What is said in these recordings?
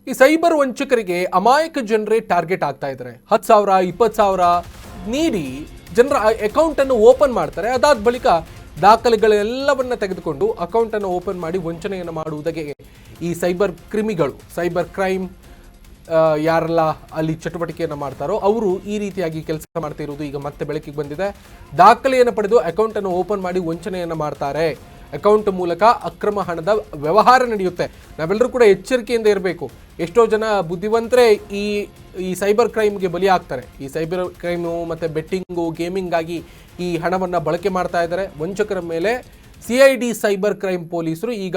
ಈ ಸೈಬರ್ ವಂಚಕರಿಗೆ ಅಮಾಯಕ ಜನರೇ ಟಾರ್ಗೆಟ್ ಆಗ್ತಾ ಇದ್ದಾರೆ. 10,000 20,000 ನೀಡಿ ಜನರ ಅಕೌಂಟ್ ಅನ್ನು ಓಪನ್ ಮಾಡ್ತಾರೆ. ಅದಾದ ಬಳಿಕ ದಾಖಲೆಗಳೆಲ್ಲವನ್ನ ತೆಗೆದುಕೊಂಡು ಅಕೌಂಟ್ ಅನ್ನು ಓಪನ್ ಮಾಡಿ ವಂಚನೆಯನ್ನು ಮಾಡುವುದಕ್ಕೆ ಈ ಸೈಬರ್ ಕ್ರಿಮಿಗಳು, ಸೈಬರ್ ಕ್ರೈಮ್ ಯಾರೆಲ್ಲ ಅಲ್ಲಿ ಚಟುವಟಿಕೆಯನ್ನು ಮಾಡ್ತಾರೋ ಅವರು ಈ ರೀತಿಯಾಗಿ ಕೆಲಸ ಮಾಡ್ತಾ ಇರೋದು ಈಗ ಮತ್ತೆ ಬೆಳಕಿಗೆ ಬಂದಿದೆ. ದಾಖಲೆಯನ್ನು ಪಡೆದು ಅಕೌಂಟ್ ಅನ್ನು ಓಪನ್ ಮಾಡಿ ವಂಚನೆಯನ್ನು ಮಾಡ್ತಾರೆ. ಅಕೌಂಟ್ ಮೂಲಕ ಅಕ್ರಮ ಹಣದ ವ್ಯವಹಾರ ನಡೆಯುತ್ತೆ. ನಾವೆಲ್ಲರೂ ಕೂಡ ಎಚ್ಚರಿಕೆಯಿಂದ ಇರಬೇಕು. ಎಷ್ಟೋ ಜನ ಬುದ್ಧಿವಂತರೇ ಈ ಸೈಬರ್ ಕ್ರೈಮ್ಗೆ ಬಲಿ ಆಗ್ತಾರೆ. ಈ ಸೈಬರ್ ಕ್ರೈಮು ಮತ್ತು ಬೆಟ್ಟಿಂಗು, ಗೇಮಿಂಗ್ ಆಗಿ ಈ ಹಣವನ್ನು ಬಳಕೆ ಮಾಡ್ತಾ ಇದ್ದಾರೆ. ವಂಚಕರ ಮೇಲೆ CID ಸೈಬರ್ ಕ್ರೈಮ್ ಪೊಲೀಸರು ಈಗ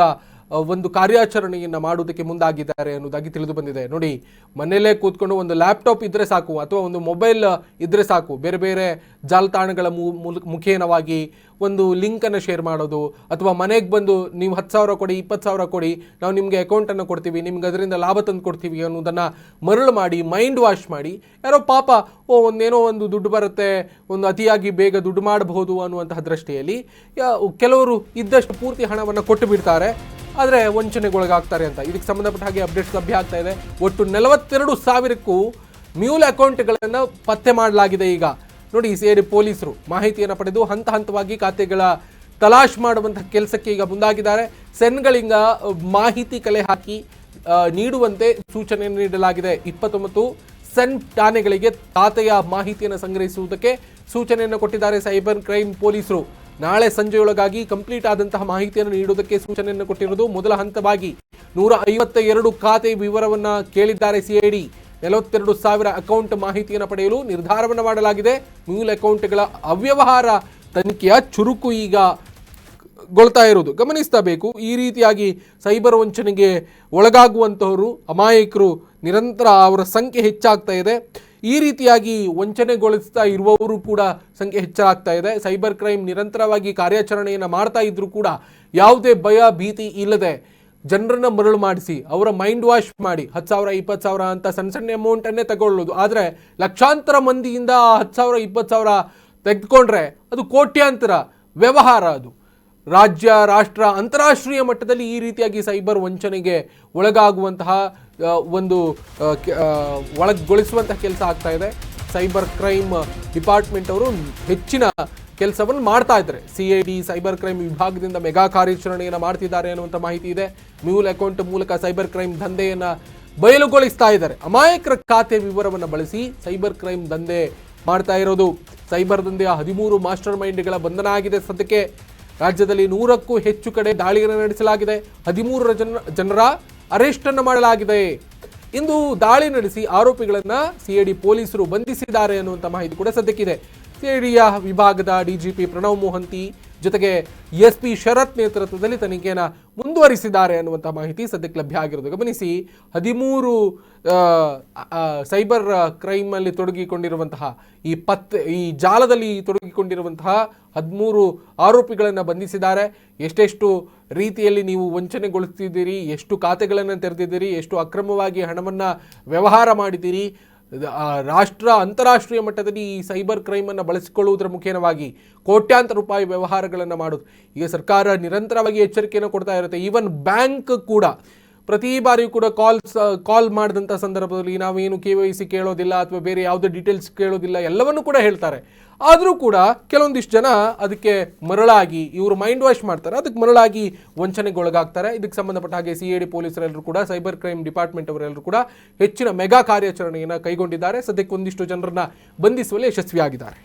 ಒಂದು ಕಾರ್ಯಾಚರಣೆಯನ್ನು ಮಾಡುವುದಕ್ಕೆ ಮುಂದಾಗಿದ್ದಾರೆ ಅನ್ನೋದಾಗಿ ತಿಳಿದು ಬಂದಿದೆ. ನೋಡಿ, ಮನೆಯಲ್ಲೇ ಕೂತ್ಕೊಂಡು ಒಂದು ಲ್ಯಾಪ್ಟಾಪ್ ಇದ್ದರೆ ಸಾಕು ಅಥವಾ ಒಂದು ಮೊಬೈಲ್ ಇದ್ದರೆ ಸಾಕು, ಬೇರೆ ಬೇರೆ ಜಾಲತಾಣಗಳ ಮುಖೇನವಾಗಿ ಒಂದು ಲಿಂಕನ್ನು ಶೇರ್ ಮಾಡೋದು ಅಥವಾ ಮನೆಗೆ ಬಂದು ನೀವು 10,000 ಕೊಡಿ, 20,000 ಕೊಡಿ, ನಾವು ನಿಮಗೆ ಅಕೌಂಟನ್ನು ಕೊಡ್ತೀವಿ, ನಿಮ್ಗೆ ಅದರಿಂದ ಲಾಭ ತಂದು ಕೊಡ್ತೀವಿ ಅನ್ನೋದನ್ನು ಮರಳು ಮಾಡಿ, ಮೈಂಡ್ ವಾಶ್ ಮಾಡಿ, ಯಾರೋ ಪಾಪ ಒಂದೇನೋ ಒಂದು ದುಡ್ಡು ಬರುತ್ತೆ, ಒಂದು ಅತಿಯಾಗಿ ಬೇಗ ದುಡ್ಡು ಮಾಡಬಹುದು ಅನ್ನುವಂತಹ ದೃಷ್ಟಿಯಲ್ಲಿ ಕೆಲವರು ಇದ್ದಷ್ಟು ಪೂರ್ತಿ ಹಣವನ್ನು ಕೊಟ್ಟು ಬಿಡ್ತಾರೆ. ಆದರೆ ವಂಚನೆಗೊಳಗಾಗ್ತಾರೆ ಅಂತ ಇದಕ್ಕೆ ಸಂಬಂಧಪಟ್ಟ ಹಾಗೆ ಅಪ್ಡೇಟ್ಸ್ ಲಭ್ಯ ಆಗ್ತಾ ಇದೆ. ಒಟ್ಟು 42,000ಕ್ಕೂ ಮ್ಯೂಲ್ ಅಕೌಂಟ್ಗಳನ್ನು ಪತ್ತೆ ಮಾಡಲಾಗಿದೆ. ಈಗ ನೋಡಿ, CID ಪೊಲೀಸರು ಮಾಹಿತಿಯನ್ನು ಪಡೆದು ಹಂತ ಹಂತವಾಗಿ ಖಾತೆಗಳ ತಲಾಶ್ ಮಾಡುವಂತಹ ಕೆಲಸಕ್ಕೆ ಈಗ ಮುಂದಾಗಿದ್ದಾರೆ. ಸೆನ್ಗಳಿಂದ ಮಾಹಿತಿ ಕಲೆ ಹಾಕಿ ನೀಡುವಂತೆ ಸೂಚನೆಯನ್ನು ನೀಡಲಾಗಿದೆ. 29 ಸೆನ್ ಠಾಣೆಗಳಿಗೆ ಖಾತೆಯ ಮಾಹಿತಿಯನ್ನು ಸಂಗ್ರಹಿಸುವುದಕ್ಕೆ ಸೂಚನೆಯನ್ನು ಕೊಟ್ಟಿದ್ದಾರೆ ಸೈಬರ್ ಕ್ರೈಮ್ ಪೊಲೀಸರು. ನಾಳೆ ಸಂಜೆಯೊಳಗಾಗಿ ಕಂಪ್ಲೀಟ್ ಆದಂತಹ ಮಾಹಿತಿಯನ್ನು ನೀಡುವುದಕ್ಕೆ ಸೂಚನೆಯನ್ನು ಕೊಟ್ಟಿರುವುದು. ಮೊದಲ ಹಂತವಾಗಿ 152 ಖಾತೆ ವಿವರವನ್ನು ಕೇಳಿದ್ದಾರೆ CID. 42,000 ಅಕೌಂಟ್ ಮಾಹಿತಿಯನ್ನು ಪಡೆಯಲು ನಿರ್ಧಾರವನ್ನು ಮಾಡಲಾಗಿದೆ. ಮ್ಯೂಲ್ ಅಕೌಂಟ್ಗಳ ಅವ್ಯವಹಾರ ತನಿಖೆಯ ಚುರುಕು ಈಗ ಗೊಳ್ತಾ ಇರುವುದು ಗಮನಿಸಬೇಕು. ಈ ರೀತಿಯಾಗಿ ಸೈಬರ್ ವಂಚನೆಗೆ ಒಳಗಾಗುವಂತಹವರು, ಅಮಾಯಕರು ನಿರಂತರ ಅವರ ಸಂಖ್ಯೆ ಹೆಚ್ಚಾಗ್ತಾ ಇದೆ. ಈ ರೀತಿಯಾಗಿ ವಂಚನೆಗೊಳಿಸ್ತಾ ಇರುವವರು ಕೂಡ ಸಂಖ್ಯೆ ಹೆಚ್ಚಾಗ್ತಾ ಇದೆ. ಸೈಬರ್ ಕ್ರೈಮ್ ನಿರಂತರವಾಗಿ ಕಾರ್ಯಾಚರಣೆಯನ್ನು ಮಾಡ್ತಾ ಇದ್ರೂ ಕೂಡ ಯಾವುದೇ ಭಯ ಭೀತಿ ಇಲ್ಲದೆ ಜನರನ್ನ ಮರಳು ಮಾಡಿಸಿ ಅವರ ಮೈಂಡ್ ವಾಶ್ ಮಾಡಿ 10,000 20,000 ಅಂತ ಸಣ್ಣ ಸಣ್ಣ ಅಮೌಂಟನ್ನೇ ತಗೊಳ್ಳೋದು. ಆದರೆ ಲಕ್ಷಾಂತರ ಮಂದಿಯಿಂದ 10,000 20,000 ತೆಗೆದುಕೊಂಡ್ರೆ ಅದು ಕೋಟ್ಯಾಂತರ ವ್ಯವಹಾರ. ಅದು ರಾಜ್ಯ, ರಾಷ್ಟ್ರ, ಅಂತಾರಾಷ್ಟ್ರೀಯ ಮಟ್ಟದಲ್ಲಿ ಈ ರೀತಿಯಾಗಿ ಸೈಬರ್ ವಂಚನೆಗೆ ಒಳಗಾಗುವಂತಹ ಒಂದು ಒಳಗೊಳಿಸುವಂತಹ ಕೆಲಸ ಆಗ್ತಾ ಇದೆ. ಸೈಬರ್ ಕ್ರೈಮ್ ಡಿಪಾರ್ಟ್ಮೆಂಟ್ ಅವರು ಹೆಚ್ಚಿನ ಕೆಲಸವನ್ನು ಮಾಡ್ತಾ ಇದ್ದಾರೆ. CID ಸೈಬರ್ ಕ್ರೈಮ್ ವಿಭಾಗದಿಂದ ಮೆಗಾ ಕಾರ್ಯಾಚರಣೆಯನ್ನು ಮಾಡ್ತಿದ್ದಾರೆ ಅನ್ನುವಂಥ ಮಾಹಿತಿ ಇದೆ. ಮ್ಯೂಲ್ ಅಕೌಂಟ್ ಮೂಲಕ ಸೈಬರ್ ಕ್ರೈಮ್ ದಂಧೆಯನ್ನು ಬಯಲುಗೊಳಿಸ್ತಾ ಇದ್ದಾರೆ. ಅಮಾಯಕರ ಖಾತೆ ವಿವರವನ್ನು ಬಳಸಿ ಸೈಬರ್ ಕ್ರೈಮ್ ದಂಧೆ ಮಾಡ್ತಾ ಇರೋದು. ಸೈಬರ್ ದಂಧೆಯ 13 ಮಾಸ್ಟರ್ ಮೈಂಡ್ಗಳ ಬಂಧನ ಆಗಿದೆ. ಸದ್ಯಕ್ಕೆ ರಾಜ್ಯದಲ್ಲಿ 100ಕ್ಕೂ ಹೆಚ್ಚು ಕಡೆ ದಾಳಿಯನ್ನು ನಡೆಸಲಾಗಿದೆ. 13 ಜನರ ಅರೆಸ್ಟ್ ಅನ್ನು ಮಾಡಲಾಗಿದೆ. ಇಂದು ದಾಳಿ ನಡೆಸಿ ಆರೋಪಿಗಳನ್ನ CID ಪೊಲೀಸರು ಬಂಧಿಸಿದ್ದಾರೆ ಅನ್ನುವಂಥ ಮಾಹಿತಿ ಕೂಡ ಸದ್ಯಕ್ಕಿದೆ. CIDಯ ವಿಭಾಗದ DGP ಪ್ರಣವ್ ಮೊಹಂತಿ ಜೊತೆಗೆ SP ಶರತ್ ನೇತೃತ್ವದಲ್ಲಿ ತನಿಖೆಯನ್ನು ಮುಂದುವರಿಸಿದ್ದಾರೆ ಅನ್ನುವಂಥ ಮಾಹಿತಿ ಸದ್ಯಕ್ಕೆ ಲಭ್ಯ ಆಗಿರೋದು ಗಮನಿಸಿ. 13 ಸೈಬರ್ ಕ್ರೈಮಲ್ಲಿ ತೊಡಗಿಕೊಂಡಿರುವಂತಹ ಈ ಜಾಲದಲ್ಲಿ ತೊಡಗಿಕೊಂಡಿರುವಂತಹ 13 ಆರೋಪಿಗಳನ್ನು ಬಂಧಿಸಿದ್ದಾರೆ. ಎಷ್ಟೆಷ್ಟು ರೀತಿಯಲ್ಲಿ ನೀವು ವಂಚನೆಗೊಳಿಸ್ತಿದ್ದೀರಿ, ಎಷ್ಟು ಖಾತೆಗಳನ್ನು ತೆರೆದಿದ್ದೀರಿ, ಎಷ್ಟು ಅಕ್ರಮವಾಗಿ ಹಣವನ್ನು ವ್ಯವಹಾರ ಮಾಡಿದ್ದೀರಿ, ರಾಷ್ಟ್ರ ಅಂತಾರಾಷ್ಟ್ರೀಯ ಮಟ್ಟದಲ್ಲಿ ಈ ಸೈಬರ್ ಕ್ರೈಮನ್ನು ಬಳಸಿಕೊಳ್ಳುವುದರ ಮುಖೇನವಾಗಿ ಕೋಟ್ಯಾಂತರ ರೂಪಾಯಿ ವ್ಯವಹಾರಗಳನ್ನು ಮಾಡೋದು. ಈಗ ಸರ್ಕಾರ ನಿರಂತರವಾಗಿ ಎಚ್ಚರಿಕೆಯನ್ನು ಕೊಡ್ತಾ ಇರುತ್ತೆ. ಈವನ್ ಬ್ಯಾಂಕ್ ಕೂಡ ಪ್ರತಿ ಬಾರಿಯೂ ಕೂಡ ಕಾಲ್ ಮಾಡಿದಂಥ ಸಂದರ್ಭದಲ್ಲಿ ನಾವೇನು KYC ಕೇಳೋದಿಲ್ಲ ಅಥವಾ ಬೇರೆ ಯಾವುದೇ ಡೀಟೇಲ್ಸ್ ಕೇಳೋದಿಲ್ಲ, ಎಲ್ಲವನ್ನೂ ಕೂಡ ಹೇಳ್ತಾರೆ. ಆದರೂ ಕೂಡ ಕೆಲವೊಂದಿಷ್ಟು ಜನ ಅದಕ್ಕೆ ಮರಳಾಗಿ ಇವರು ಮೈಂಡ್ ವಾಶ್ ಮಾಡ್ತಾರೆ, ಅದಕ್ಕೆ ಮರಳಾಗಿ ವಂಚನೆಗೊಳಗಾಗ್ತಾರೆ. ಇದಕ್ಕೆ ಸಂಬಂಧಪಟ್ಟ ಹಾಗೆ CID ಪೊಲೀಸರೆಲ್ಲರೂ ಕೂಡ, ಸೈಬರ್ ಕ್ರೈಮ್ ಡಿಪಾರ್ಟ್ಮೆಂಟ್ ಅವರೆಲ್ಲರೂ ಕೂಡ ಹೆಚ್ಚಿನ ಮೆಗಾ ಕಾರ್ಯಾಚರಣೆಯನ್ನು ಕೈಗೊಂಡಿದ್ದಾರೆ. ಸದ್ಯಕ್ಕೆ ಒಂದಿಷ್ಟು ಜನರನ್ನ ಬಂಧಿಸುವಲ್ಲಿ ಯಶಸ್ವಿಯಾಗಿದ್ದಾರೆ.